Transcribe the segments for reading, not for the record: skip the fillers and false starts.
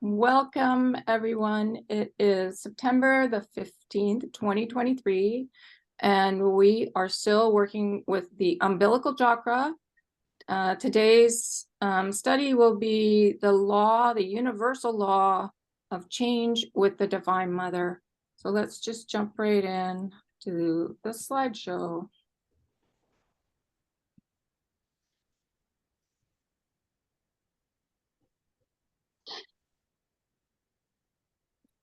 Welcome, everyone. It is September the 15th, 2023, and we are still working with the umbilical chakra. Today's study will be the universal law of change with the Divine Mother. So let's just jump right in to the slideshow.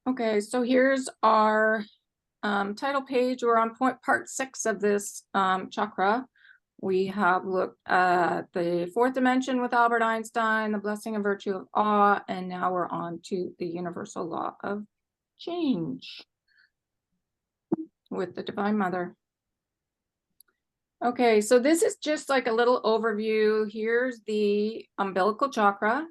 Okay, so here's our title page. We're on part 6 of this chakra. We have looked at the fourth dimension with Albert Einstein, the blessing and virtue of awe, and now we're on to the universal law of change with the Divine Mother. Okay, so this is just like a little overview. Here's the umbilical chakra,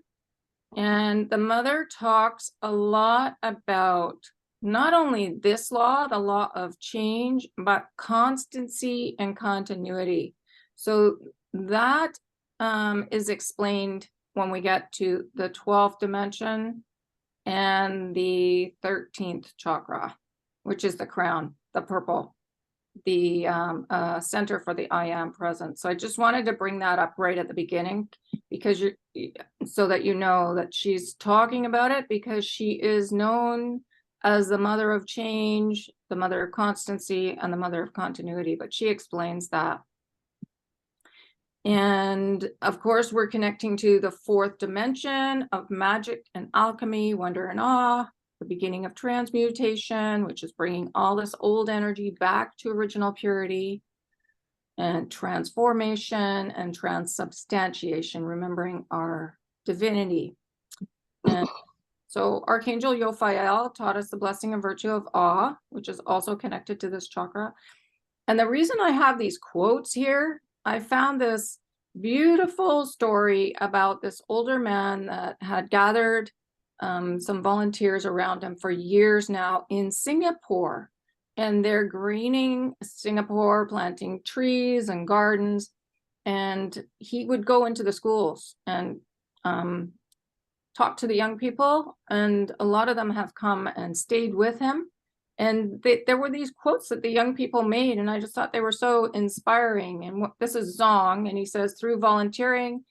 and the Mother talks a lot about not only this law, the law of change, but constancy and continuity. So that is explained when we get to the 12th dimension and the 13th chakra, which is the crown, the purple, the center for the I am presence. So I just wanted to bring that up right at the beginning, because so that you know that she's talking about it, because she is known as the mother of change, the mother of constancy, and the mother of continuity, but she explains that. And of course, we're connecting to the fourth dimension of magic and alchemy, wonder and awe, the beginning of transmutation, which is bringing all this old energy back to original purity, and transformation and transubstantiation, remembering our divinity. And so Archangel Yophael taught us the blessing and virtue of awe, which is also connected to this chakra. And the reason I have these quotes here, I found this beautiful story about this older man that had gathered some volunteers around him for years now in Singapore. And they're greening Singapore, planting trees and gardens. And he would go into the schools and talk to the young people. And a lot of them have come and stayed with him. And there were these quotes that the young people made, and I just thought they were so inspiring. And this is Zong, and he says, through volunteering,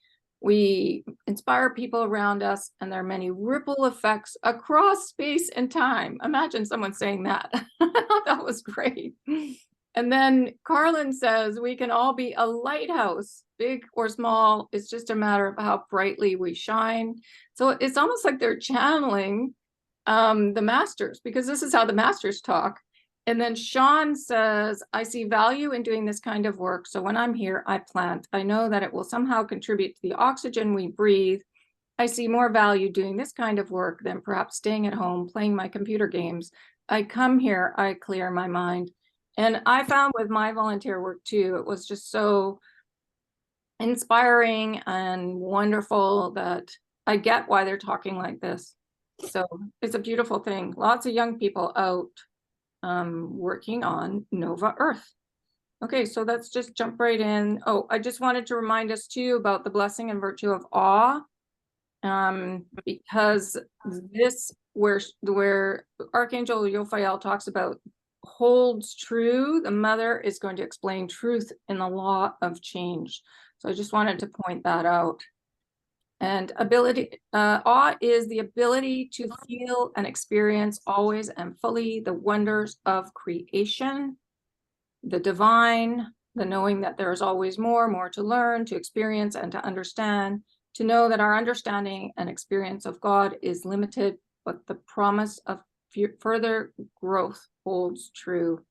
we inspire people around us, and there are many ripple effects across space and time. Imagine someone saying that. I thought that was great. And then Carlin says, we can all be a lighthouse, big or small. It's just a matter of how brightly we shine. So it's almost like they're channeling the masters, because this is how the masters talk. And then Sean says, I see value in doing this kind of work. So when I'm here, I plant. I know that it will somehow contribute to the oxygen we breathe. I see more value doing this kind of work than perhaps staying at home, playing my computer games. I come here, I clear my mind. And I found with my volunteer work too, it was just so inspiring and wonderful that I get why they're talking like this. So it's a beautiful thing. Lots of young people out working on Nova Earth. Okay, so let's just jump right in. Oh, I just wanted to remind us too about the blessing and virtue of awe, because this where Archangel Yophael talks about holds true. The Mother is going to explain truth in the law of change. So I just wanted to point that out. And awe is the ability to feel and experience always and fully the wonders of creation, the divine, the knowing that there is always more to learn, to experience, and to understand, to know that our understanding and experience of God is limited, but the promise of further growth holds true.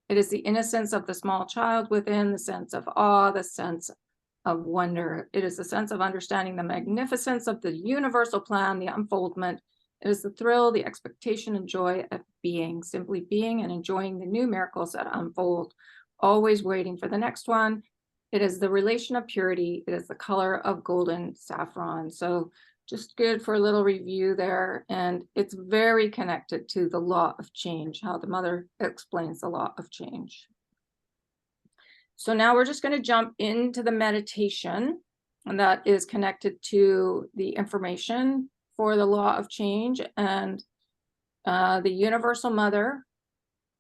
It is the innocence of the small child within, the sense of awe, the sense of wonder. It is the sense of understanding the magnificence of the universal plan, the unfoldment. It is the thrill, the expectation and joy of being, simply being and enjoying the new miracles that unfold, always waiting for the next one. It is the relation of purity. It is the color of golden saffron. So just good for a little review there. And it's very connected to the law of change, how the Mother explains the law of change. So now we're just going to jump into the meditation, and that is connected to the information for the law of change, and the Universal Mother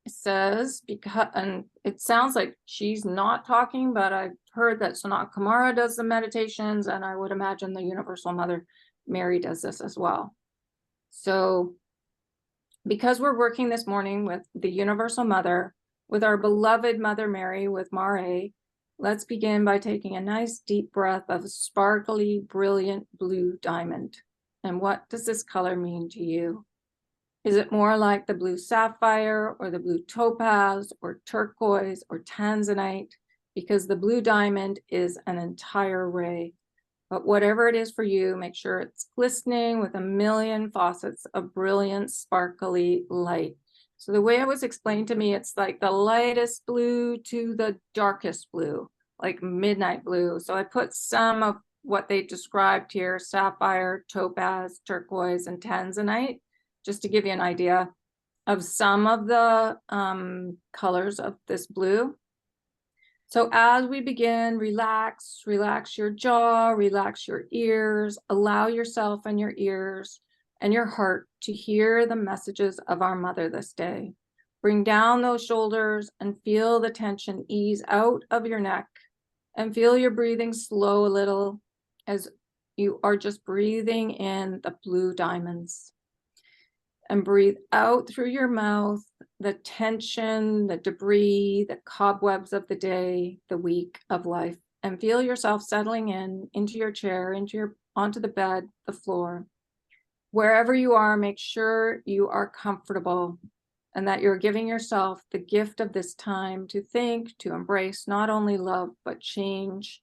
says, because, and it sounds like she's not talking, but I've heard that Sanat Kumara does the meditations, and I would imagine the Universal Mother Mary does this as well. So because we're working this morning with the Universal Mother, with our beloved Mother Mary, with Mare, let's begin by taking a nice deep breath of sparkly, brilliant blue diamond. And what does this color mean to you? Is it more like the blue sapphire or the blue topaz or turquoise or tanzanite? Because the blue diamond is an entire ray. But whatever it is for you, make sure it's glistening with a million faucets of brilliant, sparkly light. So the way it was explained to me, it's like the lightest blue to the darkest blue, like midnight blue. So I put some of what they described here: sapphire, topaz, turquoise, and tanzanite, just to give you an idea of some of the colors of this blue. So as we begin, relax your jaw, relax your ears, allow yourself and your ears and your heart to hear the messages of our Mother this day. Bring down those shoulders and feel the tension ease out of your neck, and feel your breathing slow a little as you are just breathing in the blue diamonds. And breathe out through your mouth the tension, the debris, the cobwebs of the day, the week of life, and feel yourself settling into your chair, onto the bed, the floor. Wherever you are, make sure you are comfortable and that you're giving yourself the gift of this time to think, to embrace not only love, but change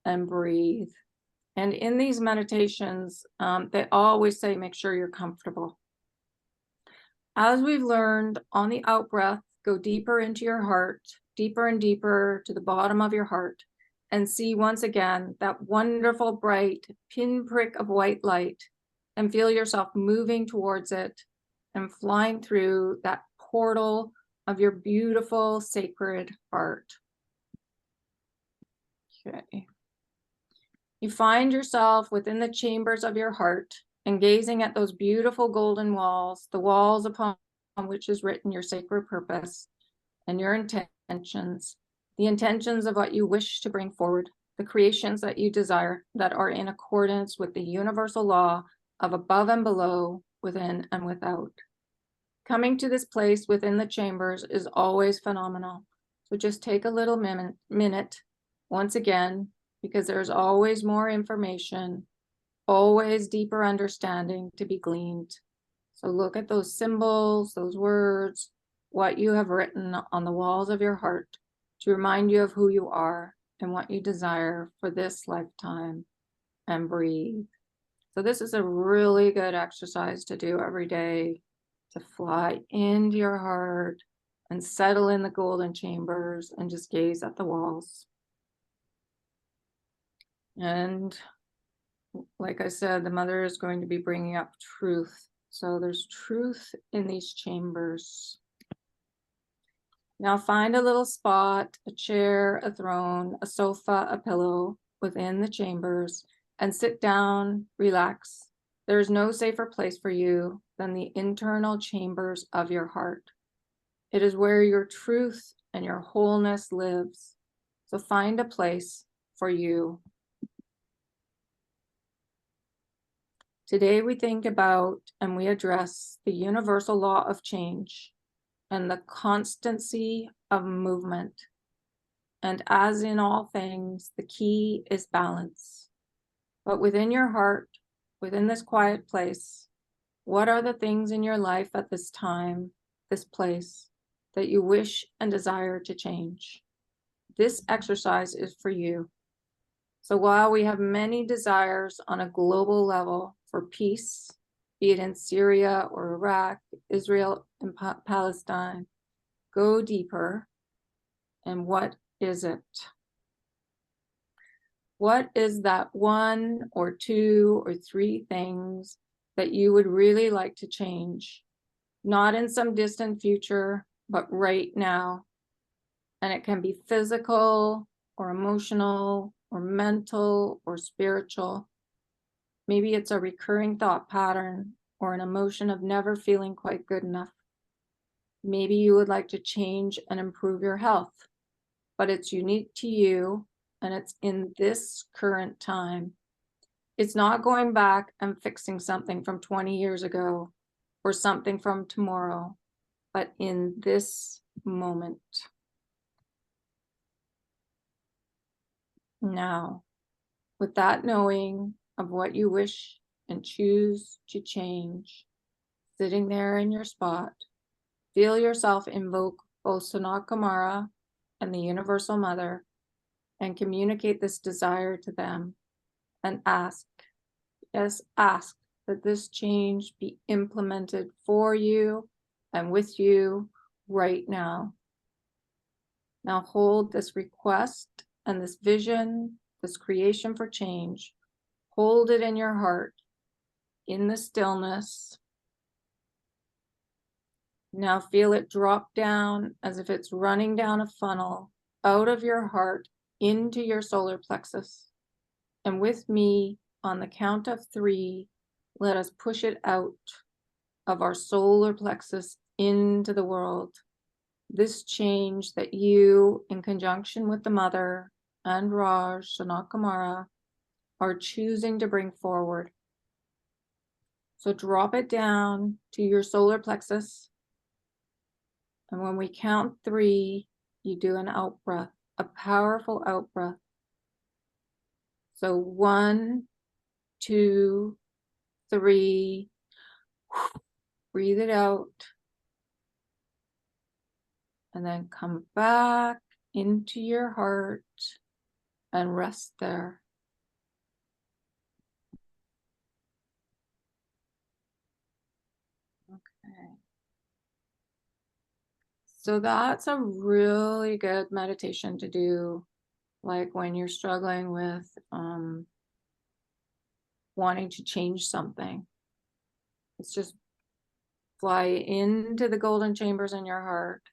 and breathe. And in these meditations, they always say, make sure you're comfortable. As we've learned, on the out breath, go deeper into your heart, deeper and deeper to the bottom of your heart, and see once again that wonderful, bright pinprick of white light, and feel yourself moving towards it and flying through that portal of your beautiful, sacred heart. Okay. You find yourself within the chambers of your heart, and gazing at those beautiful golden walls, the walls upon which is written your sacred purpose and your intentions, the intentions of what you wish to bring forward, the creations that you desire that are in accordance with the universal law of above and below, within and without. Coming to this place within the chambers is always phenomenal. So just take a little minute once again, because there's always more information, always deeper understanding to be gleaned. So look at those symbols, those words, what you have written on the walls of your heart to remind you of who you are and what you desire for this lifetime, and breathe. So this is a really good exercise to do every day, to fly into your heart and settle in the golden chambers and just gaze at the walls. And like I said, the Mother is going to be bringing up truth. So there's truth in these chambers. Now find a little spot, a chair, a throne, a sofa, a pillow within the chambers, and sit down, relax. There is no safer place for you than the internal chambers of your heart. It is where your truth and your wholeness lives. So find a place for you. Today we think about and we address the universal law of change and the constancy of movement. And as in all things, the key is balance. But within your heart, within this quiet place, what are the things in your life at this time, this place, that you wish and desire to change? This exercise is for you. So while we have many desires on a global level for peace, be it in Syria or Iraq, Israel and Palestine, go deeper. And what is it? What is that one or two or three things that you would really like to change? Not in some distant future, but right now. And it can be physical or emotional or mental or spiritual. Maybe it's a recurring thought pattern or an emotion of never feeling quite good enough. Maybe you would like to change and improve your health, but it's unique to you and it's in this current time. It's not going back and fixing something from 20 years ago or something from tomorrow, but in this moment. Now, with that knowing of what you wish and choose to change, sitting there in your spot, feel yourself invoke both Sanat Kumara and the Universal Mother and communicate this desire to them and ask, yes, ask that this change be implemented for you and with you right now. Now hold this request and this vision, this creation for change. Hold it in your heart, in the stillness. Now feel it drop down as if it's running down a funnel out of your heart into your solar plexus. And with me, on the count of 3, let us push it out of our solar plexus into the world. This change that you, in conjunction with the Mother and Raj, Sanat Kumara, are choosing to bring forward. So drop it down to your solar plexus. And when we count 3, you do an out breath, a powerful out breath. So 1, 2, 3, breathe it out. And then come back into your heart and rest there. Okay. So that's a really good meditation to do, like when you're struggling with wanting to change something. It's just fly into the golden chambers in your heart,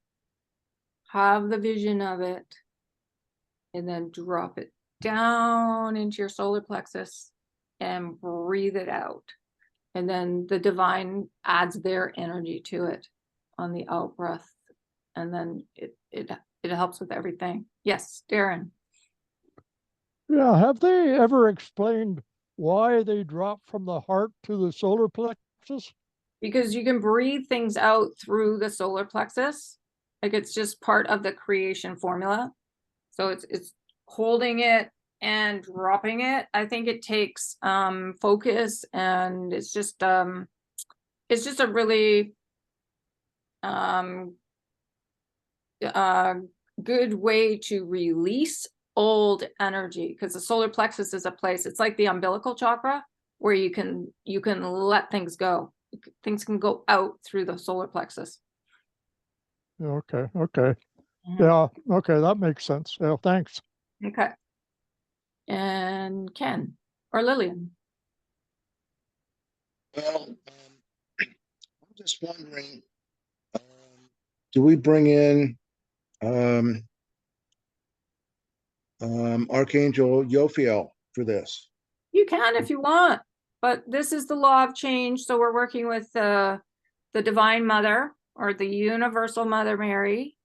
have the vision of it, and then drop it down into your solar plexus and breathe it out. And then the divine adds their energy to it on the out breath. And then it helps with everything. Yes, Darren. Yeah, have they ever explained why they drop from the heart to the solar plexus? Because you can breathe things out through the solar plexus. Like it's just part of the creation formula. So it's holding it and dropping it. I think it takes focus, and it's just a really good way to release old energy, because the solar plexus is a place, it's like the umbilical chakra, where you can let things go. Things can go out through the solar plexus. Okay. Yeah, okay, that makes sense. Yeah, thanks. Okay. And Ken or Lillian. Well, I'm just wondering, do we bring in Archangel Yophiel for this? You can if you want, but this is the law of change. So we're working with the Divine Mother, or the Universal Mother Mary,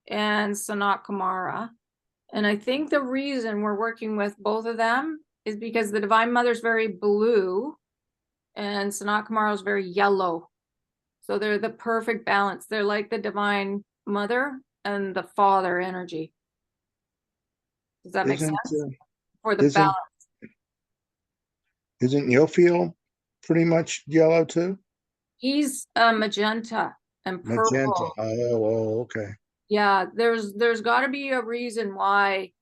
and Sanat Kumara. And I think the reason we're working with both of them is because the Divine Mother is very blue and Sanat Kumara is very yellow. So they're the perfect balance. They're like the Divine Mother and the Father energy. Does that make sense? For the balance. Isn't Yophiel pretty much yellow too? He's magenta and purple. Magenta. Oh, okay. Yeah, there's got to be a reason why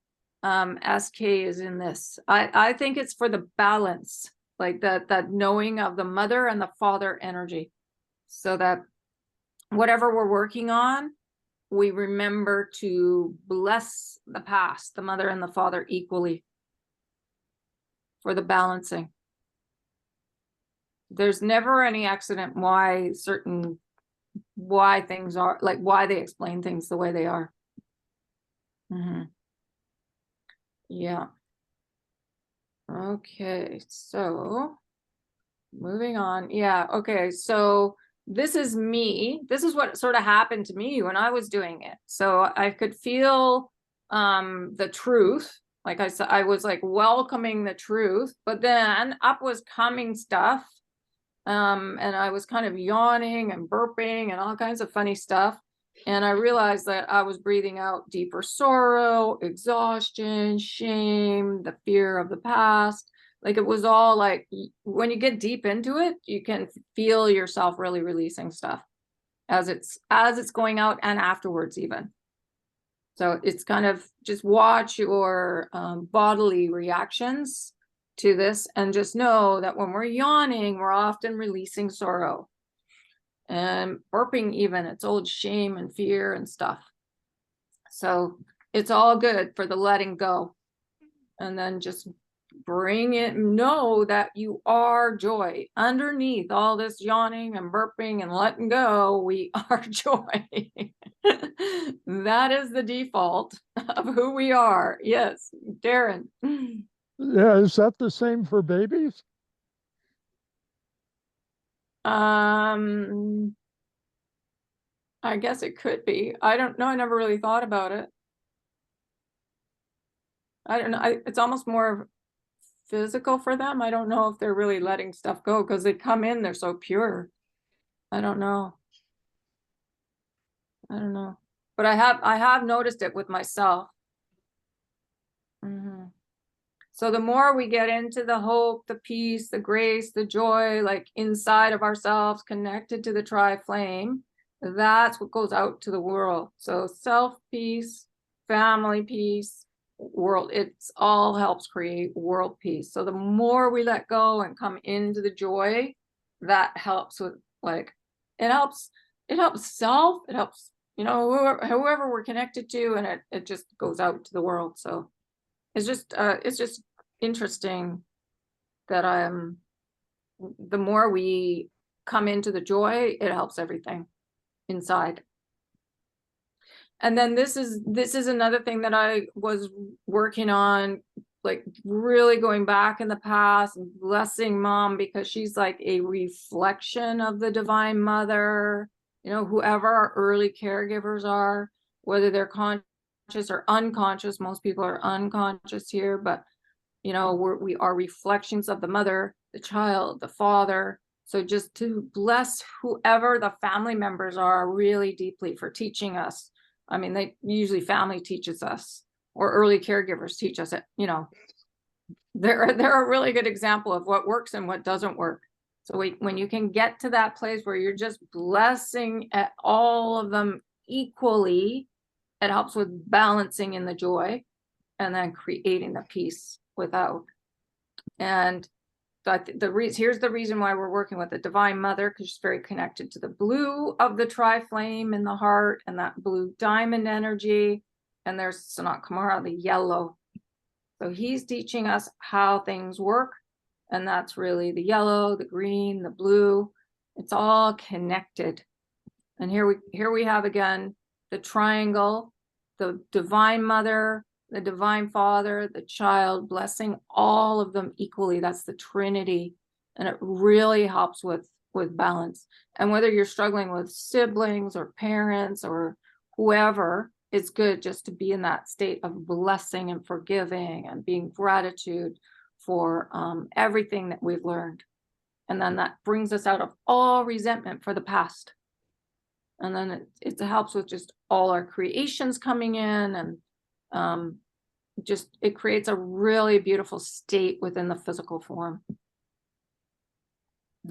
SK is in this. I think it's for the balance, like that knowing of the Mother and the Father energy, so that whatever we're working on, we remember to bless the past, the Mother and the Father equally, for the balancing. There's never any accident why things are, like why they explain things the way they are. Yeah. Okay, so moving on. Yeah. Okay. So this is me. This is what sort of happened to me when I was doing it. So I could feel the truth. Like I said, I was like welcoming the truth, but then up was coming stuff. And I was kind of yawning and burping and all kinds of funny stuff. And I realized that I was breathing out deeper sorrow, exhaustion, shame, the fear of the past. Like it was all like when you get deep into it, you can feel yourself really releasing stuff as it's going out and afterwards even. So it's kind of just watch your bodily reactions to this and just know that when we're yawning, we're often releasing sorrow. And burping even, it's old shame and fear and stuff. So it's all good for the letting go. And then just bring it, know that you are joy. Underneath all this yawning and burping and letting go, we are joy. That is the default of who we are. Yes, Darren. Yeah, is that the same for babies? I guess it could be. I don't know. I never really thought about it. I don't know. It's almost more physical for them. I don't know if they're really letting stuff go because they come in, they're so pure. I don't know. I don't know. But I have noticed it with myself. So the more we get into the hope, the peace, the grace, the joy, like inside of ourselves, connected to the tri-flame, that's what goes out to the world. So self peace, family peace, world, it's all helps create world peace. So the more we let go and come into the joy, that helps with like, it helps self, it helps, whoever we're connected to, and it just goes out to the world. So it's just interesting that the more we come into the joy, it helps everything inside. And then this is another thing that I was working on, like really going back in the past and blessing mom, because she's like a reflection of the Divine Mother, whoever our early caregivers are, whether they're conscious or unconscious. Most people are unconscious here, but we are reflections of the mother, the child, the father. So just to bless whoever the family members are really deeply for teaching us. I mean, they usually family teaches us, or early caregivers teach us it. They're a really good example of what works and what doesn't work. So when you can get to that place where you're just blessing at all of them equally, it helps with balancing in the joy and then creating the peace without. And here's the reason why we're working with the Divine Mother, because she's very connected to the blue of the tri-flame in the heart and that blue diamond energy. And there's Sanat Kumara, the yellow. So he's teaching us how things work. And that's really the yellow, the green, the blue. It's all connected. And here we have again the triangle, the Divine Mother, the Divine Father, the child, blessing all of them equally. That's the Trinity. And it really helps with balance. And whether you're struggling with siblings or parents or whoever, it's good just to be in that state of blessing and forgiving and being gratitude for everything that we've learned. And then that brings us out of all resentment for the past. And then it helps with just all our creations coming in, and just it creates a really beautiful state within the physical form.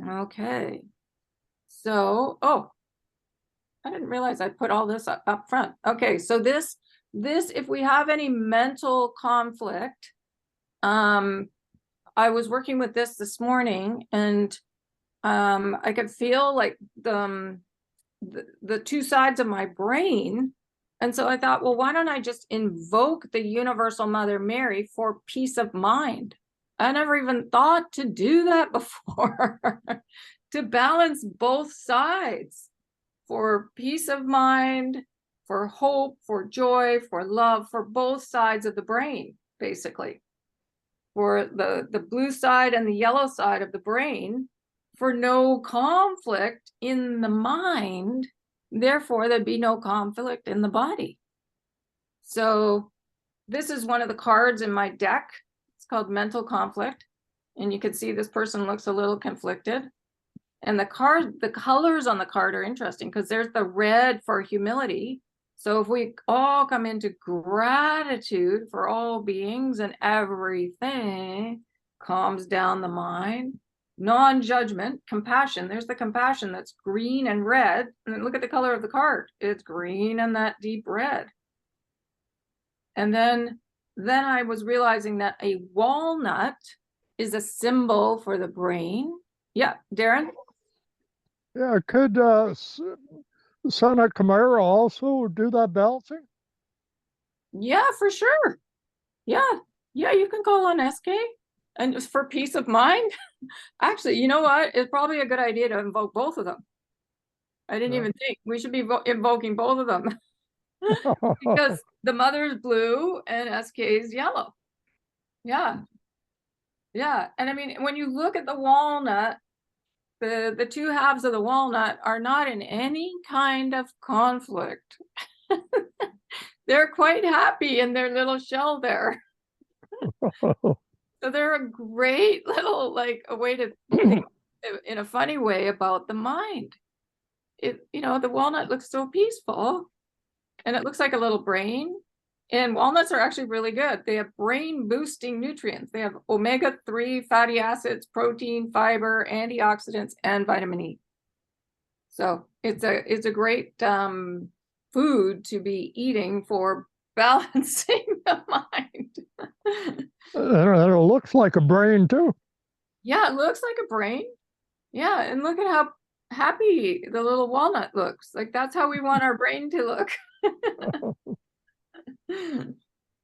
Okay, so I didn't realize I put all this up front. Okay, so this if we have any mental conflict, I was working with this morning, and I could feel like the two sides of my brain. And so I thought, well, why don't I just invoke the Universal Mother Mary for peace of mind? I never even thought to do that before. To balance both sides, for peace of mind, for hope, for joy, for love, for both sides of the brain, basically. For the blue side and the yellow side of the brain, for no conflict in the mind. Therefore, there'd be no conflict in the body. So this is one of the cards in my deck. It's called Mental Conflict. And you can see this person looks a little conflicted. And the colors on the card are interesting because there's the red for humility. So if we all come into gratitude for all beings and everything, calms down the mind. Non-judgment, compassion. There's the compassion that's green and red. And then look at the color of the card. It's green and that deep red. And then I was realizing that a walnut is a symbol for the brain. Yeah, Darren? Yeah, could Santa Camara also do that balancing? Yeah, for sure. Yeah, you can call on SK. And just for peace of mind, actually, you know what? It's probably a good idea to invoke both of them. I didn't even think we should be invoking both of them because the mother is blue and SK is yellow. Yeah. Yeah. And I mean, when you look at the walnut, the two halves of the walnut are not in any kind of conflict. They're quite happy in their little shell there. So they're a great little, like, a way to think in a funny way about the mind. The walnut looks so peaceful and it looks like a little brain. And walnuts are actually really good. They have brain boosting nutrients. They have omega-3 fatty acids, protein, fiber, antioxidants, and vitamin E. So it's a great food to be eating for balancing the mind. And it looks like a brain too. Yeah, it looks like a brain. Yeah, and look at how happy the little walnut looks. Like that's how we want our brain to look.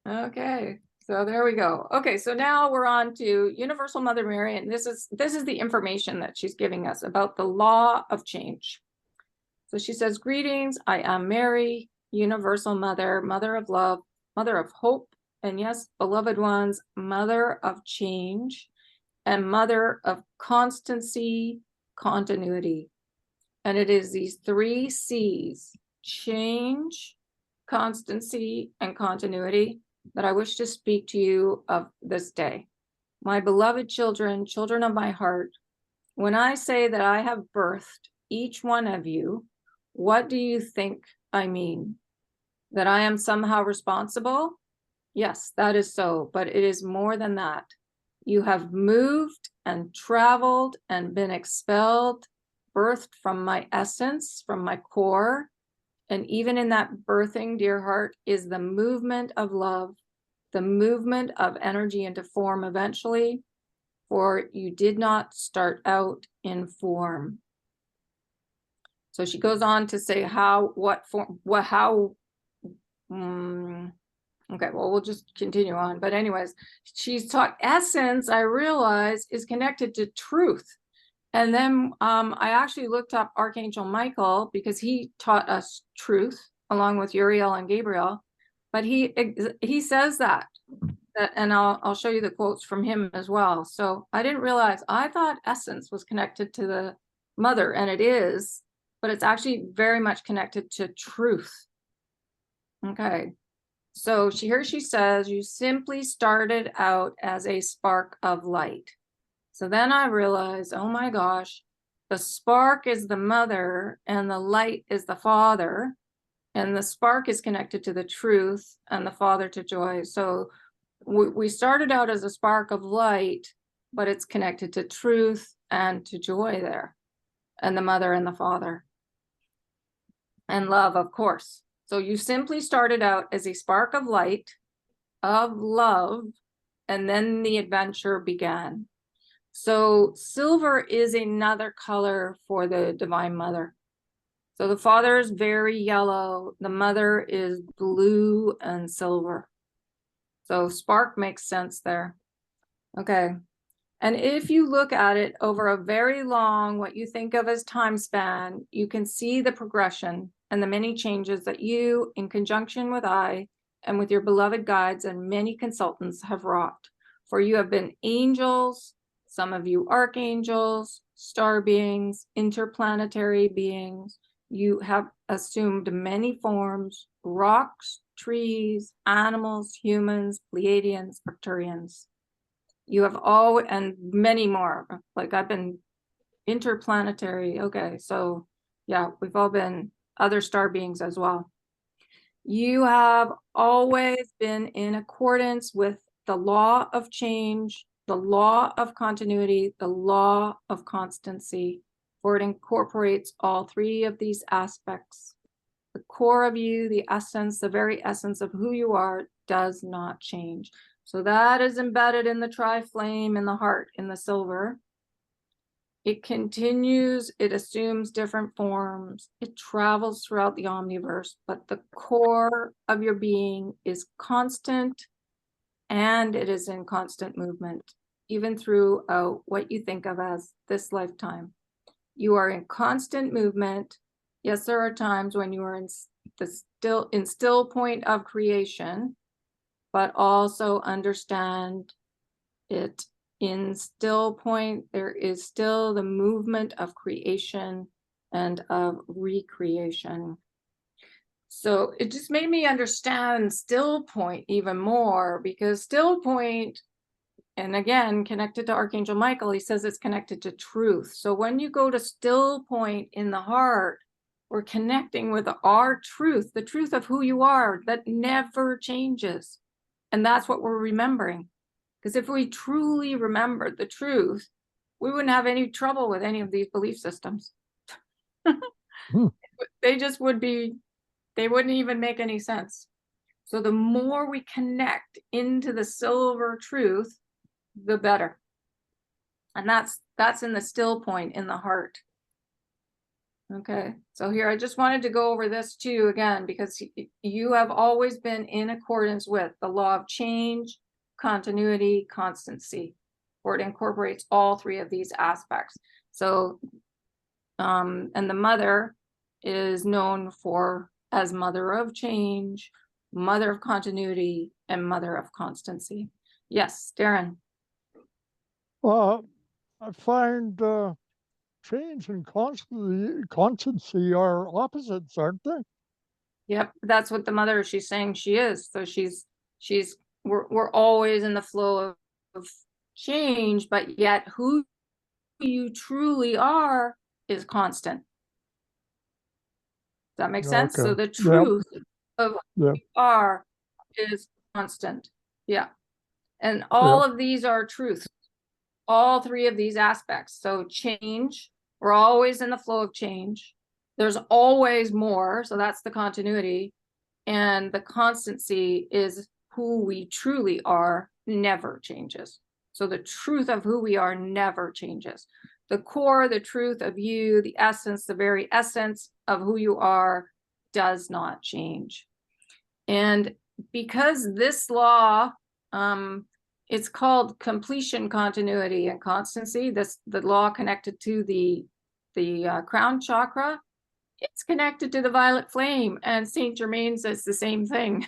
Okay, so there we go. Okay, so now we're on to Universal Mother Mary, and this is the information that she's giving us about the law of change. So she says, greetings, I am Mary, Universal Mother, Mother of Love, Mother of Hope, and yes, beloved ones, Mother of Change, and Mother of Constancy, Continuity. And it is these 3 C's, change, constancy, and continuity, that I wish to speak to you of this day. My beloved children, children of my heart, when I say that I have birthed each one of you, what do you think I mean? That I am somehow responsible? Yes, that is so, but it is more than that. You have moved and traveled and been expelled, birthed from my essence, from my core. And even in that birthing, dear heart, is the movement of love, the movement of energy into form eventually, for you did not start out in form. So she goes on to say okay, well, we'll just continue on. But anyways, she's taught essence, I realize, is connected to truth. And then I actually looked up Archangel Michael because he taught us truth along with Uriel and Gabriel. But he says that and I'll show you the quotes from him as well. So I didn't realize, I thought essence was connected to the mother, and it is, but it's actually very much connected to truth. Okay. So here she says, you simply started out as a spark of light. So then I realized, oh my gosh, the spark is the mother and the light is the father. And the spark is connected to the truth and the father to joy. So we started out as a spark of light, but it's connected to truth and to joy there. And the mother and the father. And love, of course. So you simply started out as a spark of light, of love, and then the adventure began. So silver is another color for the Divine Mother. So the father is very yellow, the mother is blue and silver. So spark makes sense there. Okay. And if you look at it over a very long, what you think of as time span, you can see the progression and the many changes that you, in conjunction with I, and with your beloved guides and many consultants have wrought. For you have been angels, some of you archangels, star beings, interplanetary beings. You have assumed many forms: rocks, trees, animals, humans, Pleiadians, Arcturians. You have all, and many more. Like I've been interplanetary. Okay, so yeah, we've all been other star beings as well. You have always been in accordance with the law of change, the law of continuity, the law of constancy, for it incorporates all three of these aspects. The core of you, the essence, the very essence of who you are, does not change. So that is embedded in the tri-flame, in the heart, in the silver. It continues, it assumes different forms, it travels throughout the omniverse, but the core of your being is constant, and it is in constant movement, even throughout what you think of as this lifetime. You are in constant movement. Yes, there are times when you are in the still point of creation, but also understand it. In still point, there is still the movement of creation and of recreation. So it just made me understand still point even more, because still point, and again, connected to Archangel Michael, he says it's connected to truth. So when you go to still point in the heart, we're connecting with our truth, the truth of who you are that never changes. And that's what we're remembering. Because if we truly remembered the truth, we wouldn't have any trouble with any of these belief systems. They just would be, they wouldn't even make any sense. So the more we connect into the silver truth, the better. And that's in the still point in the heart. Okay, so here I just wanted to go over this too again, because you have always been in accordance with the law of change, continuity, constancy, or it incorporates all three of these aspects. So, and the mother is known for as mother of change, mother of continuity, and mother of constancy. Yes, Darren. I find change and constancy are opposites, aren't they? Yep, that's what the mother, she's saying she is. So we're always in the flow of change, but yet who you truly are is constant. Does that make sense? So the truth of who you are is constant. Yeah. And all of these are truths. All three of these aspects. So change, we're always in the flow of change. There's always more. So that's the continuity. And the constancy is who we truly are, never changes. So the truth of who we are never changes. The core, the truth of you, the essence, the very essence of who you are does not change. And because this law, it's called completion, continuity, and constancy, the law connected to the crown chakra, it's connected to the violet flame, and Saint Germain says the same thing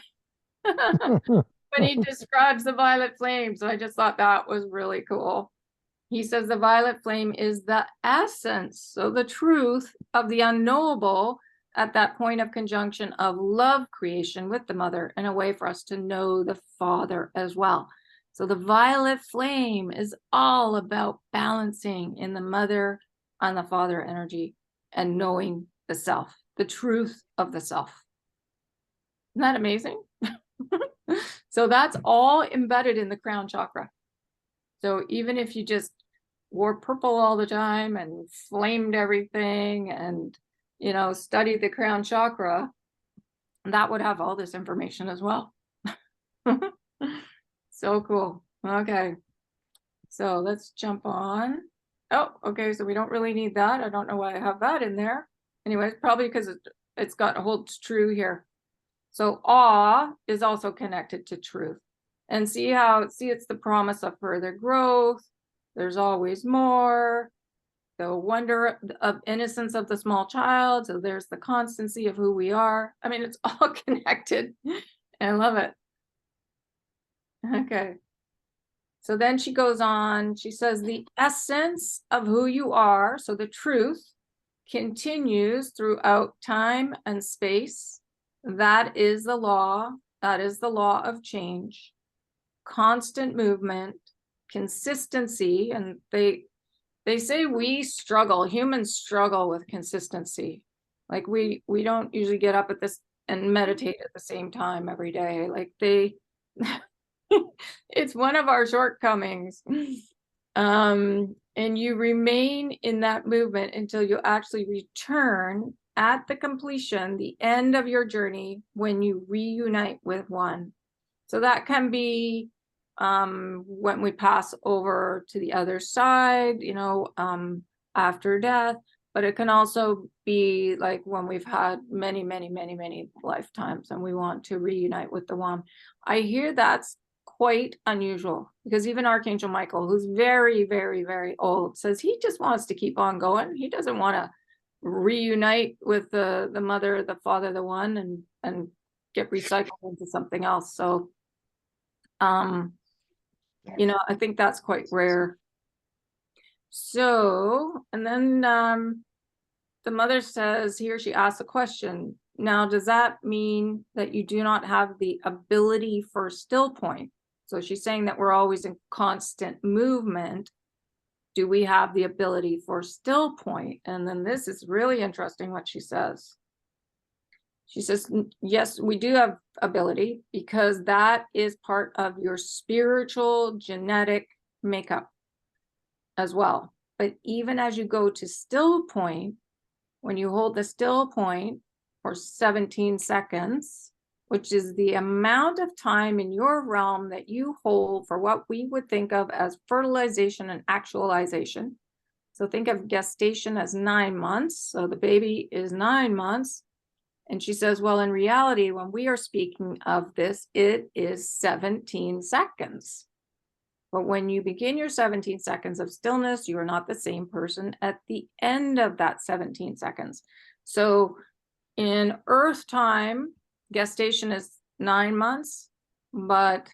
when he describes the violet flame. So I just thought that was really cool. He says the violet flame is the essence, so the truth of the unknowable at that point of conjunction of love creation with the mother, and a way for us to know the Father as well. So the violet flame is all about balancing in the mother and the father energy and knowing the self, the truth of the self. Isn't that amazing? So that's all embedded in the crown chakra. So even if you just wore purple all the time and flamed everything and, you know, studied the crown chakra, that would have all this information as well. So cool. Okay. So let's jump on. Oh, okay. So we don't really need that. I don't know why I have that in there. Anyways, probably because it's got holds true here. So awe is also connected to truth. And see it's the promise of further growth. There's always more. The wonder of innocence of the small child. So there's the constancy of who we are. I mean, it's all connected. I love it. Okay. So then she goes on, she says, the essence of who you are, so the truth, continues throughout time and space. That is the law. That is the law of change. Constant movement, consistency, and they say we struggle, humans struggle with consistency. Like we don't usually get up at this and meditate at the same time every day. Like it's one of our shortcomings. And you remain in that movement until you actually return at the completion, the end of your journey, when you reunite with one. So that can be when we pass over to the other side, after death, but it can also be like when we've had many lifetimes and we want to reunite with the one. I hear that's quite unusual, because even Archangel Michael, who's very old, says he just wants to keep on going. He doesn't want to reunite with the mother, the father, the one, and get recycled into something else. So I think that's quite rare. So, and then the mother says here, she asks a question. Now, does that mean that you do not have the ability for still point? So she's saying that we're always in constant movement. Do we have the ability for still point? And then this is really interesting what she says. She says, yes, we do have ability, because that is part of your spiritual genetic makeup as well. But even as you go to still point, when you hold the still point for 17 seconds, which is the amount of time in your realm that you hold for what we would think of as fertilization and actualization. So think of gestation as 9 months. So the baby is 9 months. And she says, well, in reality, when we are speaking of this, it is 17 seconds. But when you begin your 17 seconds of stillness, you are not the same person at the end of that 17 seconds. So in Earth time, gestation is 9 months, but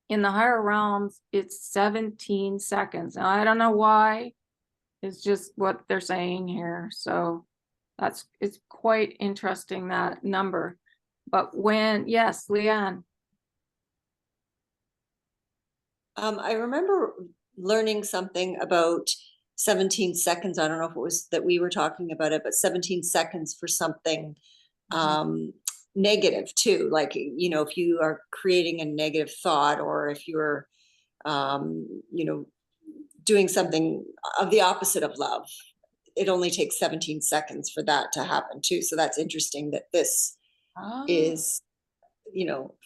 in the higher realms, it's 17 seconds. Now, I don't know why. It's just what they're saying here. So it's quite interesting, that number. But yes, Leanne. I remember learning something about 17 seconds. I don't know if it was that we were talking about it, but 17 seconds for something negative too. Like, if you are creating a negative thought, or if you're, doing something of the opposite of love, it only takes 17 seconds for that to happen too. So that's interesting that this is,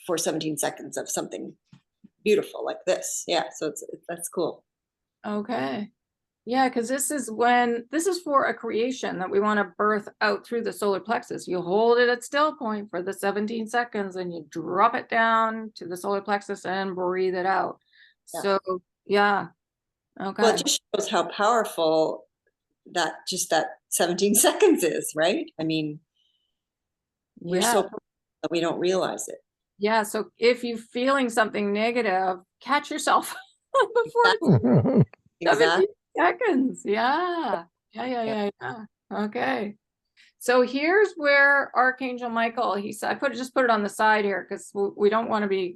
for 17 seconds of something beautiful like this. Yeah, so that's cool. Okay. Yeah, because this is for a creation that we want to birth out through the solar plexus. You hold it at still point for the 17 seconds and you drop it down to the solar plexus and breathe it out. Yeah. So yeah. Okay. Well, it just shows how powerful that 17 seconds is, right? I mean, we're so powerful that we don't realize it. Yeah, so if you're feeling something negative, catch yourself before Exactly. 17 seconds. Yeah. Okay. So here's where Archangel Michael, he said, just put it on the side here because we don't want to be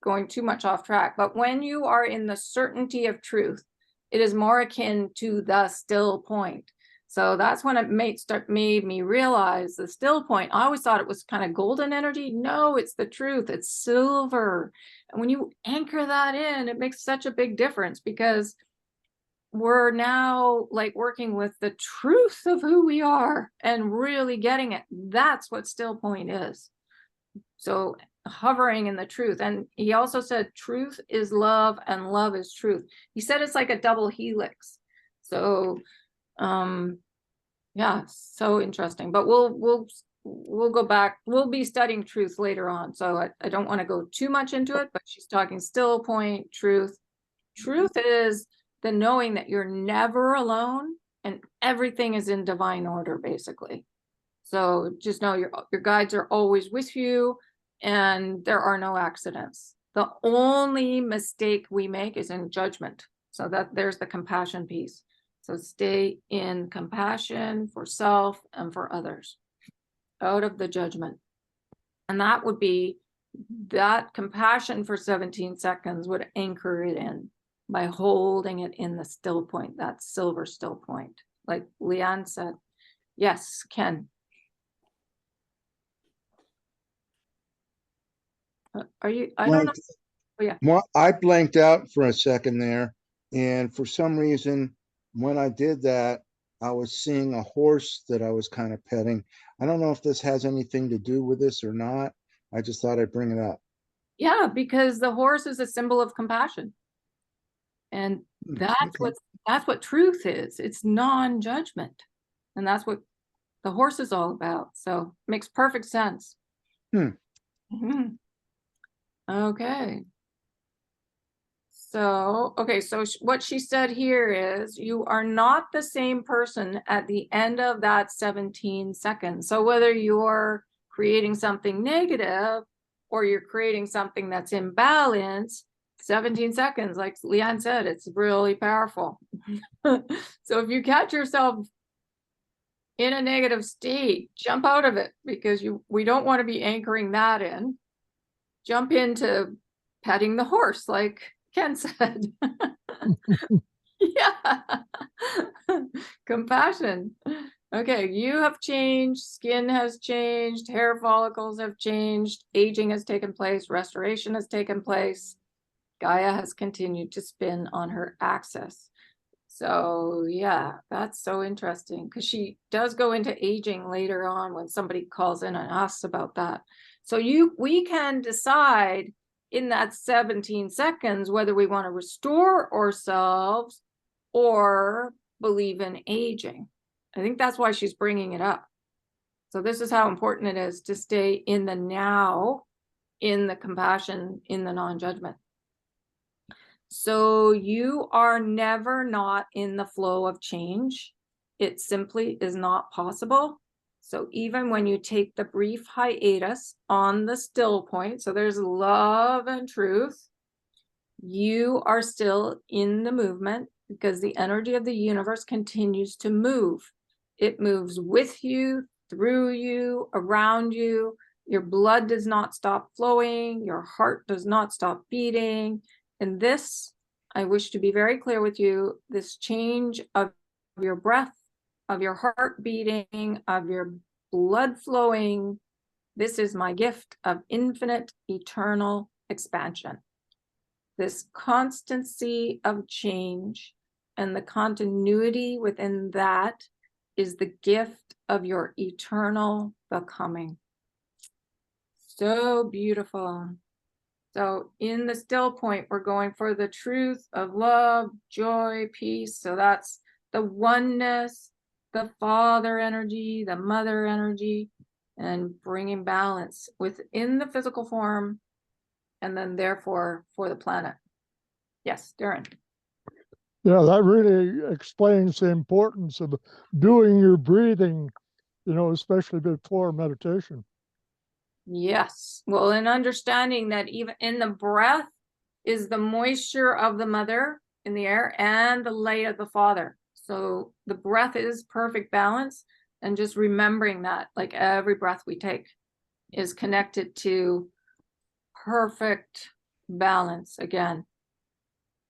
going too much off track. But when you are in the certainty of truth, it is more akin to the still point. So that's when it made me realize the still point. I always thought it was kind of golden energy. No, it's the truth. It's silver. And when you anchor that in, it makes such a big difference, because we're now like working with the truth of who we are and really getting it. That's what still point is. So hovering in the truth. And he also said truth is love and love is truth. He said it's like a double helix. So yeah, so interesting. But we'll go back. We'll be studying truth later on. So I don't want to go too much into it, but she's talking still point, truth. Truth is the knowing that you're never alone and everything is in divine order, basically. So just know your guides are always with you and there are no accidents. The only mistake we make is in judgment. So that there's the compassion piece. So stay in compassion for self and for others, out of the judgment. And that would be, that compassion for 17 seconds would anchor it in by holding it in the still point, that silver still point. Like Leanne said. Yes, Ken. Are you, I don't know. Oh, yeah. I blanked out for a second there, and for some reason, when I did that, I was seeing a horse that I was kind of petting. I don't know if this has anything to do with this or not. I just thought I'd bring it up. Yeah, because the horse is a symbol of compassion. And Okay. that's what truth is. It's non-judgment. And that's what the horse is all about. So it makes perfect sense. Mhm. Okay. So, okay, so what she said here is you are not the same person at the end of that 17 seconds. So whether you're creating something negative or you're creating something that's in balance, 17 seconds, like Leanne said, it's really powerful. So if you catch yourself in a negative state, jump out of it, because we don't want to be anchoring that in. Jump into petting the horse, like Ken said. Yeah. Compassion. Okay, you have changed, skin has changed, hair follicles have changed, aging has taken place, restoration has taken place. Gaia has continued to spin on her axis. So yeah, that's so interesting, because she does go into aging later on when somebody calls in and asks about that. So we can decide in that 17 seconds whether we want to restore ourselves or believe in aging. I think that's why she's bringing it up. So this is how important it is to stay in the now, in the compassion, in the non-judgment. So you are never not in the flow of change. It simply is not possible. So even when you take the brief hiatus on the still point, so there's love and truth, you are still in the movement, because the energy of the universe continues to move. It moves with you, through you, around you. Your blood does not stop flowing. Your heart does not stop beating. And this, I wish to be very clear with you, this change of your breath, of your heart beating, of your blood flowing, this is my gift of infinite, eternal expansion. This constancy of change and the continuity within that is the gift of your eternal becoming. So beautiful. So in the still point, we're going for the truth of love, joy, peace. So that's the oneness, the father energy, the mother energy, and bringing balance within the physical form, and then therefore for the planet. Yes, Darren. Yeah, that really explains the importance of doing your breathing, especially before meditation. Yes. Well, in understanding that even in the breath is the moisture of the mother in the air and the light of the father. So the breath is perfect balance. And just remembering that, like every breath we take is connected to perfect balance again.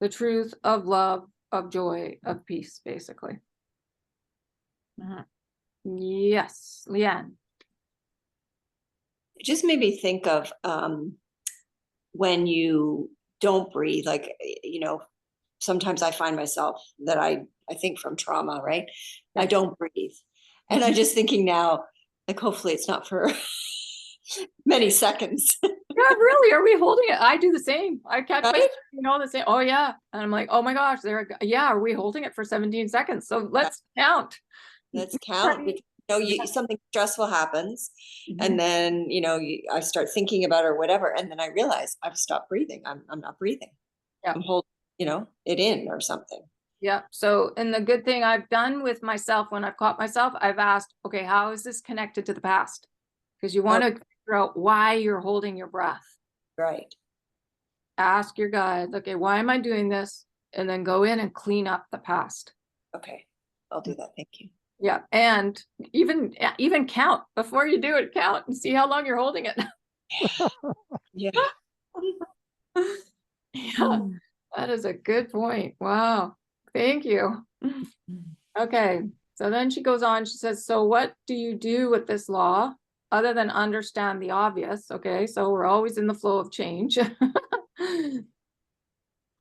The truth of love, of joy, of peace, basically. Yes, Leanne. It just made me think of when you don't breathe, like, sometimes I find myself that I think from trauma, right? Yeah. I don't breathe. And I'm just thinking now, like, hopefully it's not for many seconds. Yeah, really, are we holding it? I do the same. I catch Right? myself, the same. Oh yeah. And I'm like, oh my gosh, yeah, are we holding it for 17 seconds? So let's count. Let's count. Because, something stressful happens, and then I start thinking about it or whatever, and then I realize I've stopped breathing. I'm not breathing. Yeah. I'm holding it in or something. Yeah. So, and the good thing I've done with myself when I've caught myself, I've asked, okay, how is this connected to the past? Because you want to figure out why you're holding your breath. Right. ask your guides, okay, why am I doing this? And then go in and clean up the past. Okay, I'll do that. Thank you. Yeah, and even count before you do it, count and see how long you're holding it. Yeah. Yeah, that is a good point. Wow, thank you. Okay, so then she goes on, she says, so what do you do with this law other than understand the obvious? Okay, so we're always in the flow of change.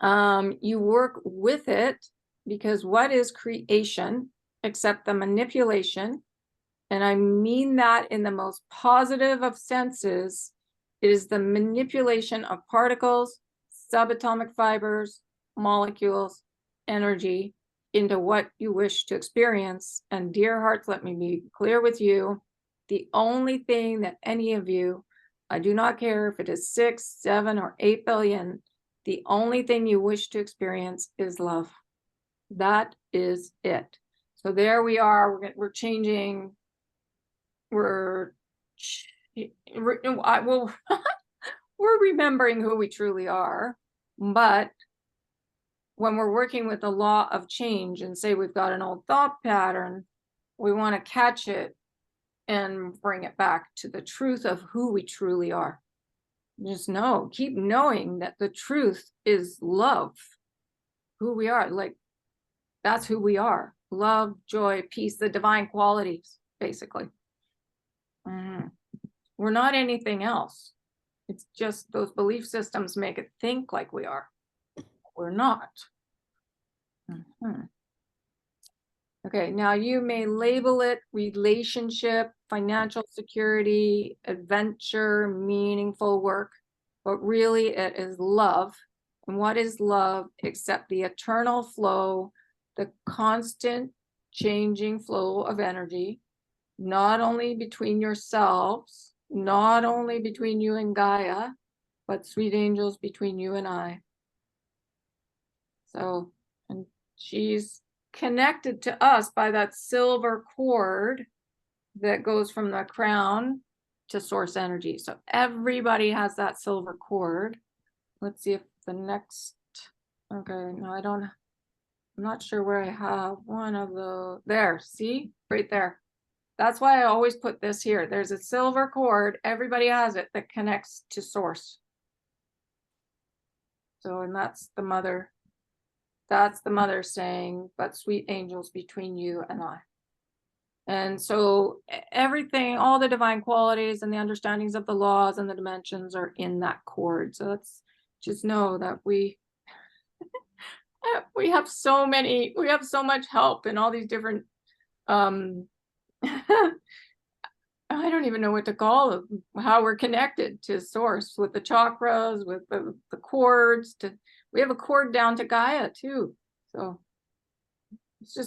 You work with it because what is creation except the manipulation? And I mean that in the most positive of senses. It is the manipulation of particles, subatomic fibers, molecules, energy into what you wish to experience. And dear hearts, let me be clear with you. The only thing that any of you, I do not care if it is 6, 7, or 8 billion, the only thing you wish to experience is love. That is it. So there we are. We're changing. We're remembering who we truly are. But when we're working with the law of change and say we've got an old thought pattern, we want to catch it and bring it back to the truth of who we truly are. Just keep knowing that the truth is love, who we are. Like, that's who we are. Love, joy, peace, the divine qualities, basically. We're not anything else. It's just those belief systems make it think like we are. We're not. Okay, now you may label it relationship, financial security, adventure, meaningful work, but really it is love. And what is love except the eternal flow, the constant changing flow of energy, not only between yourselves, not only between you and Gaia, but sweet angels between you and I. So, and she's connected to us by that silver cord that goes from the crown to source energy. So everybody has that silver cord. Let's see if the next, okay, no, I'm not sure where I have one of the, there, see, right there. That's why I always put this here. There's a silver cord, everybody has it, that connects to source. So, and that's the mother saying, but sweet angels between you and I. And so everything, all the divine qualities and the understandings of the laws and the dimensions are in that cord. So let's just know that we have so much help in all these different I don't even know what to call it, how we're connected to source with the chakras, with the cords. We have a cord down to Gaia too. So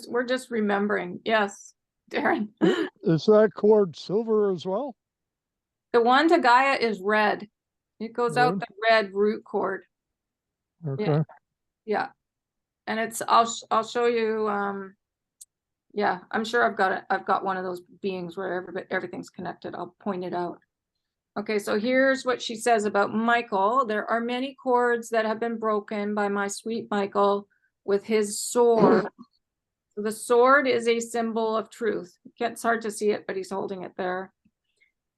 we're just remembering. Yes, Darren. Is that cord silver as well? The one to Gaia is red. It goes out Red? the red root cord. Okay. Yeah. And it's, I'll show you, yeah, I'm sure I've got one of those beings where everything's connected. I'll point it out. Okay, so here's what she says about Michael. There are many cords that have been broken by my sweet Michael with his sword. The sword is a symbol of truth. It's hard to see it, but he's holding it there.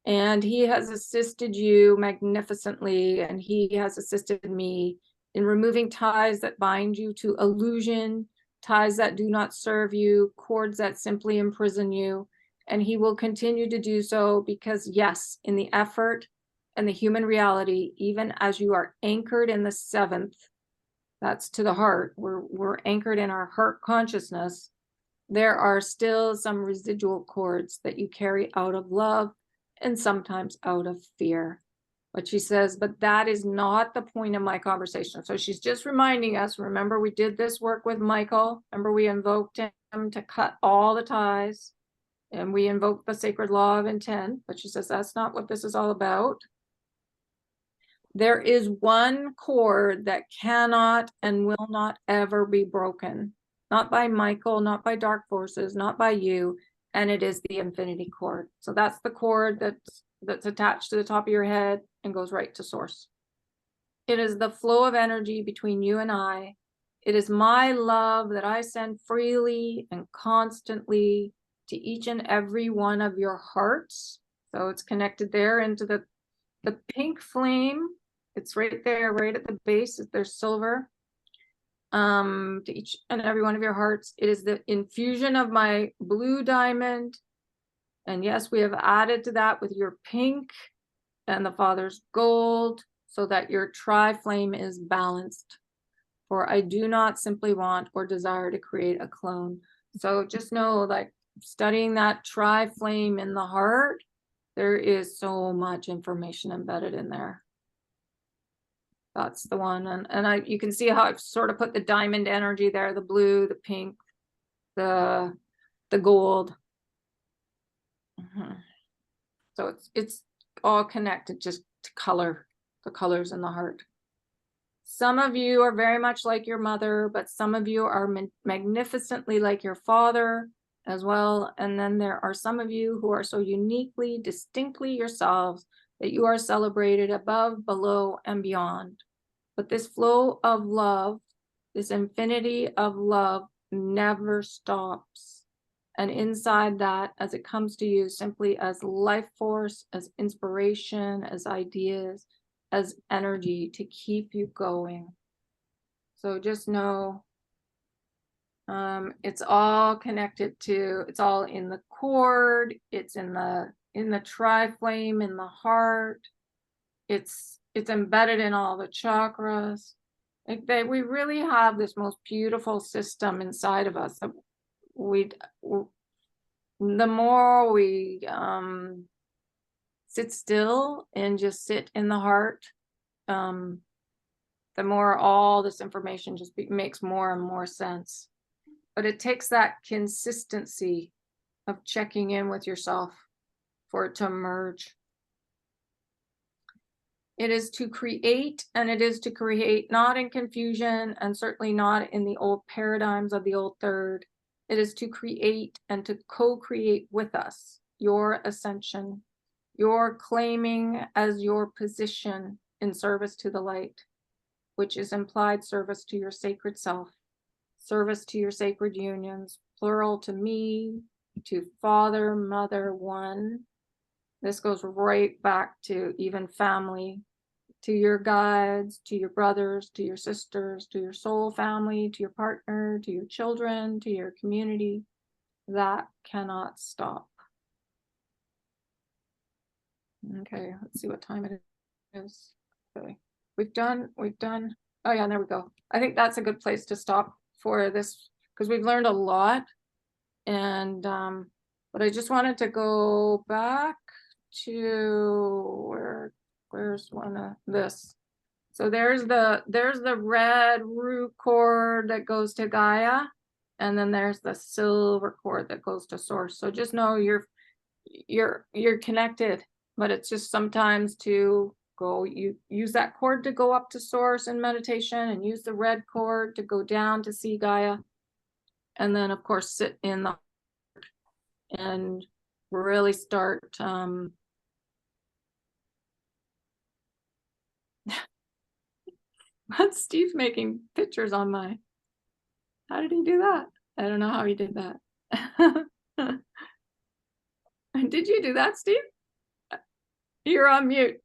And he has assisted you magnificently, and he has assisted me in removing ties that bind you to illusion, ties that do not serve you, cords that simply imprison you. And he will continue to do so because, yes, in the effort and the human reality, even as you are anchored in the 7th, that's to the heart, we're anchored in our heart consciousness, there are still some residual cords that you carry out of love and sometimes out of fear. But she says, but that is not the point of my conversation. So she's just reminding us, remember we did this work with Michael. Remember we invoked him to cut all the ties, and we invoked the sacred law of intent. But she says, that's not what this is all about. There is one cord that cannot and will not ever be broken. Not by Michael, not by dark forces, not by you. And it is the infinity cord. So that's the cord that's attached to the top of your head and goes right to source. It is the flow of energy between you and I. It is my love that I send freely and constantly to each and every one of your hearts. So it's connected there into the pink flame. It's right there, right at the base. There's silver. To each and every one of your hearts. It is the infusion of my blue diamond. And yes, we have added to that with your pink and the Father's gold, so that your tri-flame is balanced. For I do not simply want or desire to create a clone. So just know, like, studying that tri-flame in the heart, there is so much information embedded in there. That's the one. And you can see how I've sort of put the diamond energy there, the blue, the pink, the gold. So it's all connected just to color, the colors in the heart. Some of you are very much like your mother, but some of you are magnificently like your father as well. And then there are some of you who are so uniquely, distinctly yourselves that you are celebrated above, below, and beyond. But this flow of love, this infinity of love never stops. And inside that, as it comes to you simply as life force, as inspiration, as ideas, as energy to keep you going. So just know it's all connected to, it's all in the cord, it's in the tri-flame in the heart, it's embedded in all the chakras. We really have this most beautiful system inside of us that the more we sit still and just sit in the heart, the more all this information just makes more and more sense. But it takes that consistency of checking in with yourself for it to emerge. It is to create, and it is to create not in confusion, and certainly not in the old paradigms of the old third. It is to create and to co-create with us your ascension, your claiming as your position in service to the light, which is implied service to your sacred self, service to your sacred unions, plural to me, to Father, Mother, One. This goes right back to even family, to your guides, to your brothers, to your sisters, to your soul family, to your partner, to your children, to your community. That cannot stop. Okay, let's see what time it is. Okay. We've done, oh yeah, there we go. I think that's a good place to stop for this, because we've learned a lot. And but I just wanted to go back to where's one of this. So there's the red root cord that goes to Gaia, and then there's the silver cord that goes to source. So just know you're connected, but it's just sometimes to go, you use that cord to go up to source in meditation, and use the red cord to go down to see Gaia. And then of course sit in the and really start what's Steve making pictures on my, how did he do that? I don't know how he did that. Did you do that, Steve? You're on mute.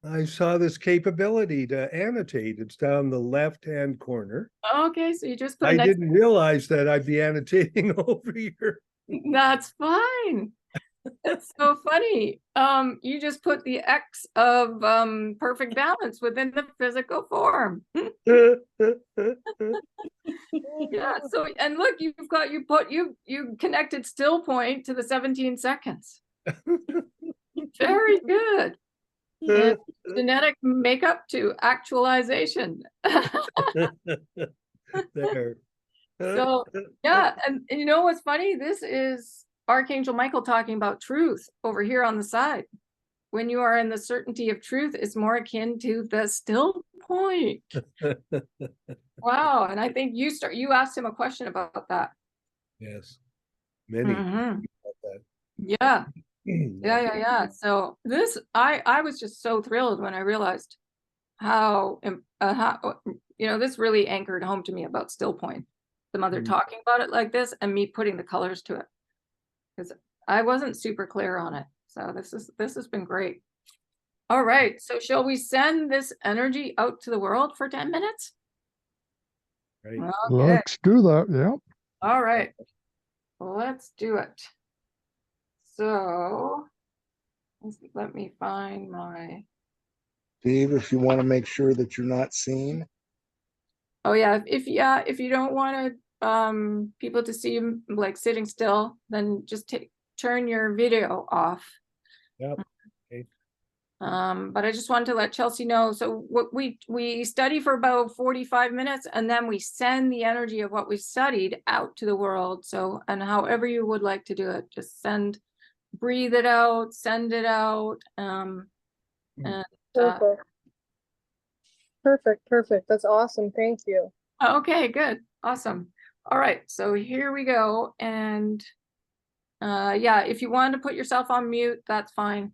I saw this capability to annotate. It's down the left-hand corner. Okay, so you just put I didn't realize that I'd be annotating over here. That's fine. It's so funny. You just put the X of perfect balance within the physical form. Yeah, so, and look, you connected still point to the 17 seconds. Very good. And genetic makeup to actualization. There. So yeah, and you know what's funny? This is Archangel Michael talking about truth over here on the side. When you are in the certainty of truth, it's more akin to the still point. Wow. And I think you asked him a question about that. Yes. Many. Mhm. About that. Yeah. Yeah. So this, I was just so thrilled when I realized how, this really anchored home to me about still point. The mother talking about it like this and me putting the colors to it. Because I wasn't super clear on it. So this has been great. All right. So shall we send this energy out to the world for 10 minutes? Right. Okay. Let's do that. Yeah. All right. Let's do it. So let me find my. Steve, if you want to make sure that you're not seen. Oh yeah, if you don't want to people to see you like sitting still, then just turn your video off. Yep. Okay. But I just wanted to let Chelsea know. So what we study for about 45 minutes and then we send the energy of what we studied out to the world. So, and however you would like to do it, just breathe it out, send it out. And Perfect. Perfect. That's awesome. Thank you. okay, good. Awesome. All right, so here we go. And yeah, if you want to put yourself on mute, that's fine.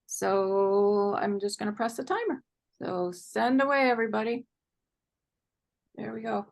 So I'm just going to press the timer. So send away, everybody. There we go.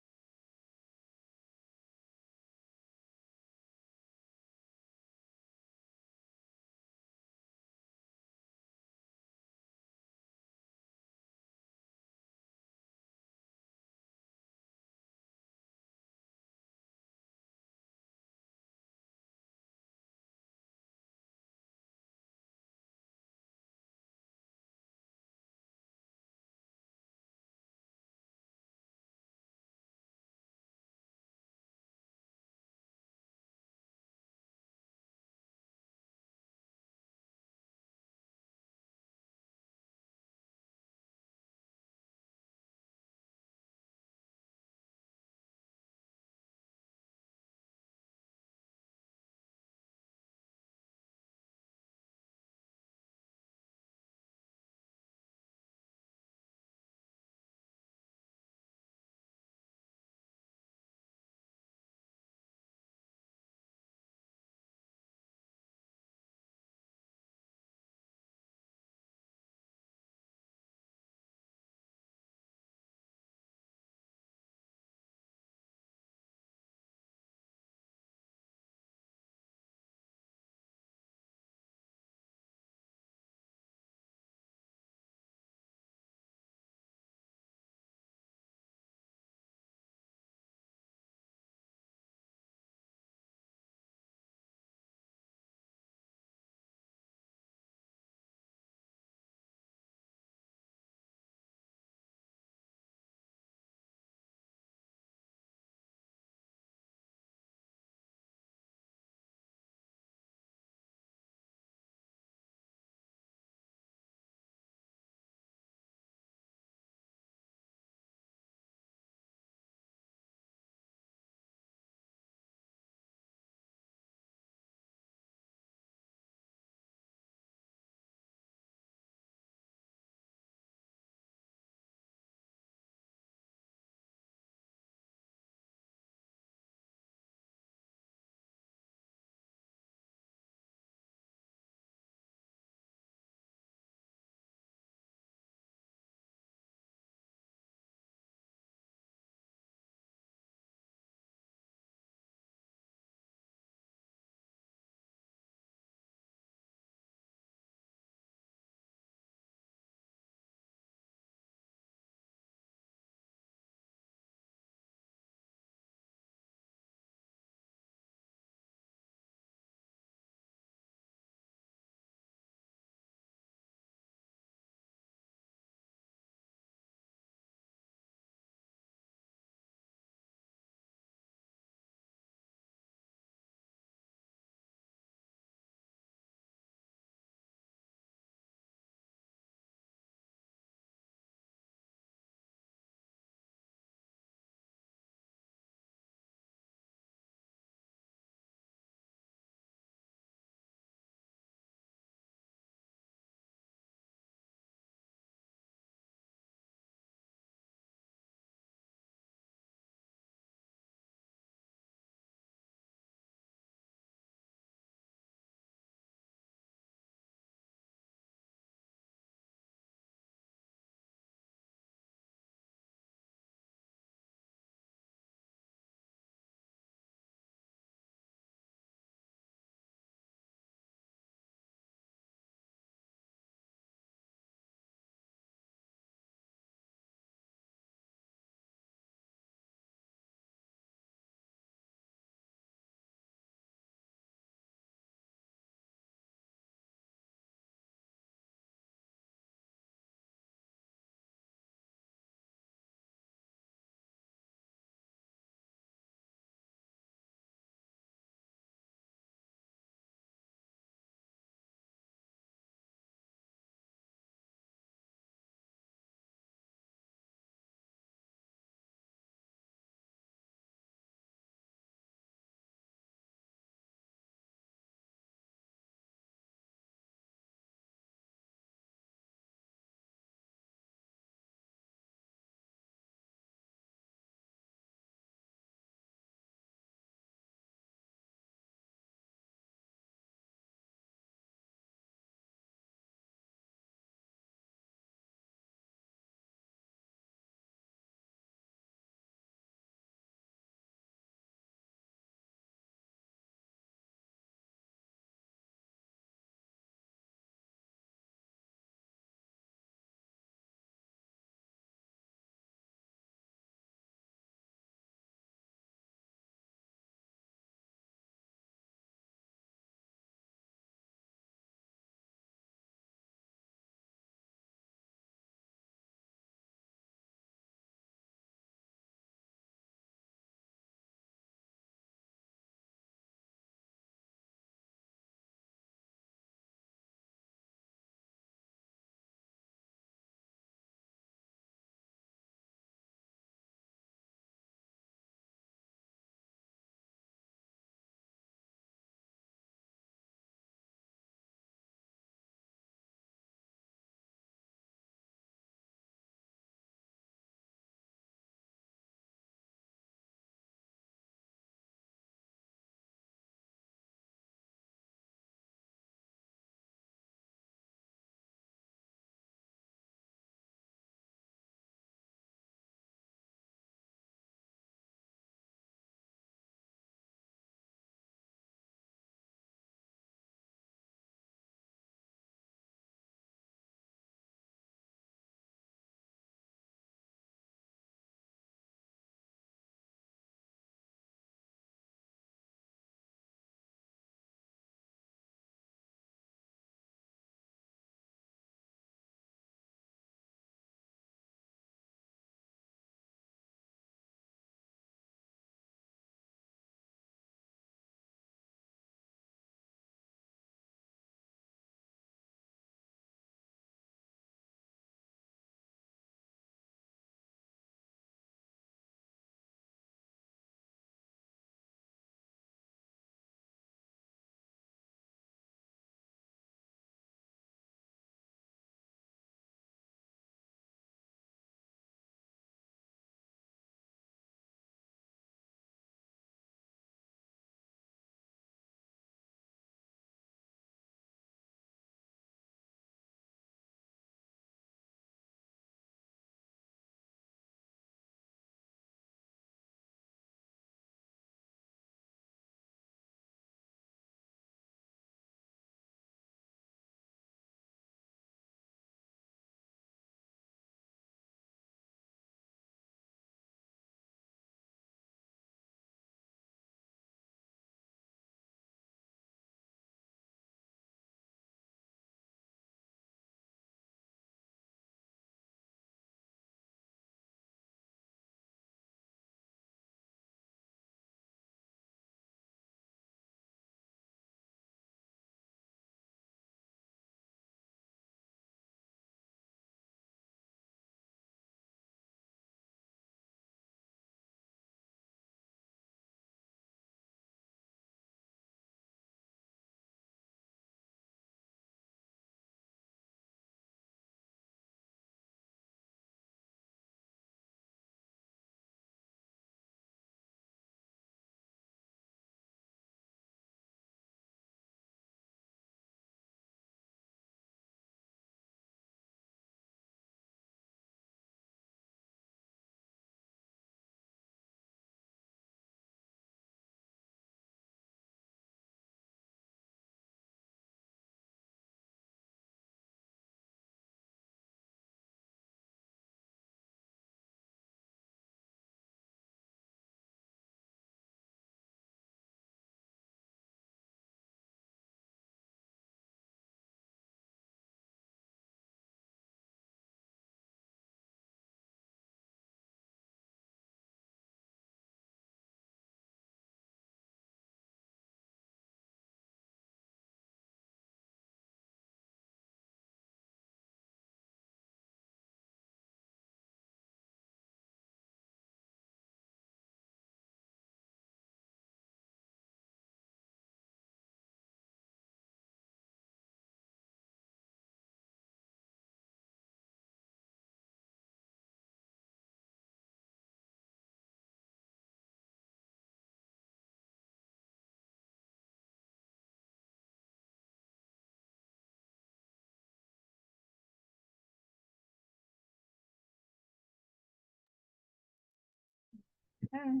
Okay.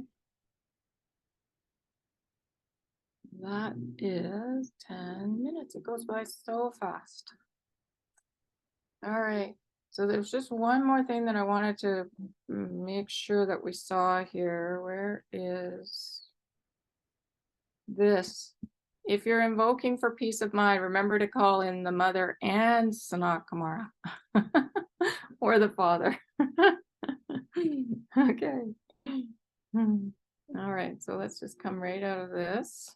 That is 10 minutes. It goes by so fast. All right. So there's just one more thing that I wanted to make sure that we saw here. Where is this? If you're invoking for peace of mind, remember to call in the mother and Sanat Kumara or the father. Okay. All right. So let's just come right out of this.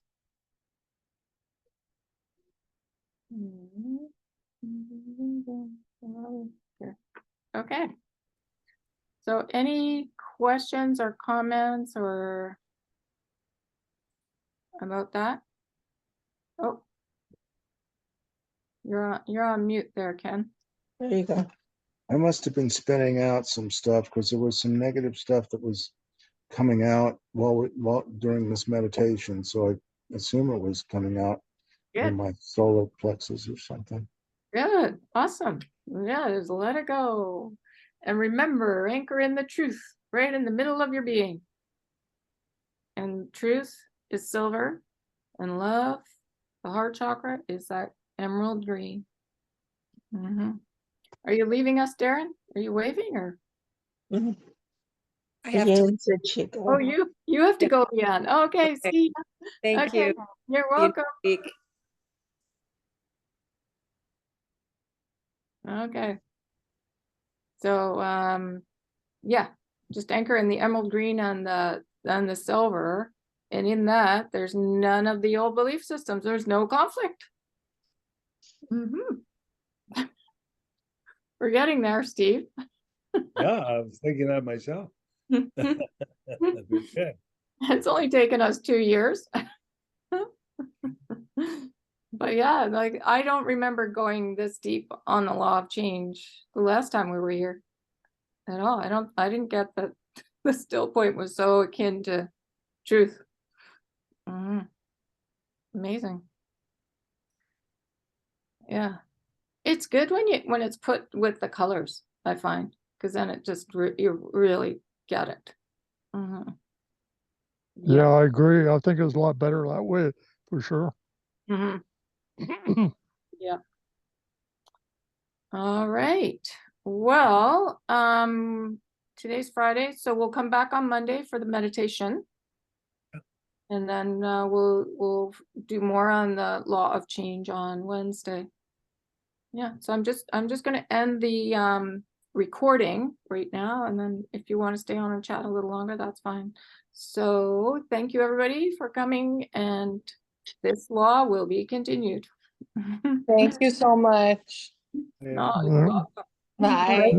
Okay. So any questions or comments or about that? Oh, you're on mute there, Ken. There you go. I must have been spinning out some stuff because there was some negative stuff that was coming out while during this meditation. So I assume it was coming out in Good. my solar plexus or something. Good. Awesome. Yeah, just let it go. And remember, anchor in the truth right in the middle of your being. And truth is silver, and love, the heart chakra, is that emerald green. Are you leaving us, Darren? Are you waving or? Mhm. I have Jan to. said she'd go. Oh, you have to go, Jan. Okay, Okay. see ya. Thank Okay, you. you're See you welcome. next week. Okay. So yeah, just anchor in the emerald green on the silver. And in that, there's none of the old belief systems. There's no conflict. We're getting there, Steve. Yeah, I was thinking that myself. Okay. It's only taken us 2 years. But yeah, like I don't remember going this deep on the law of change the last time we were here at all. I didn't get that the still point was so akin to truth. Amazing. Yeah. It's good when it's put with the colors, I find, because then it just you really get it. Yeah, I agree. I think it's a lot better that way for sure. Yeah. All right. Well, today's Friday, so we'll come back on Monday for the meditation. And then we'll do more on the law of change on Wednesday. Yeah, so I'm just going to end the recording right now, and then if you want to stay on and chat a little longer, that's fine. So thank you everybody for coming, and this law will be continued. Thank you so much. Yeah. Oh, you're welcome. Bye.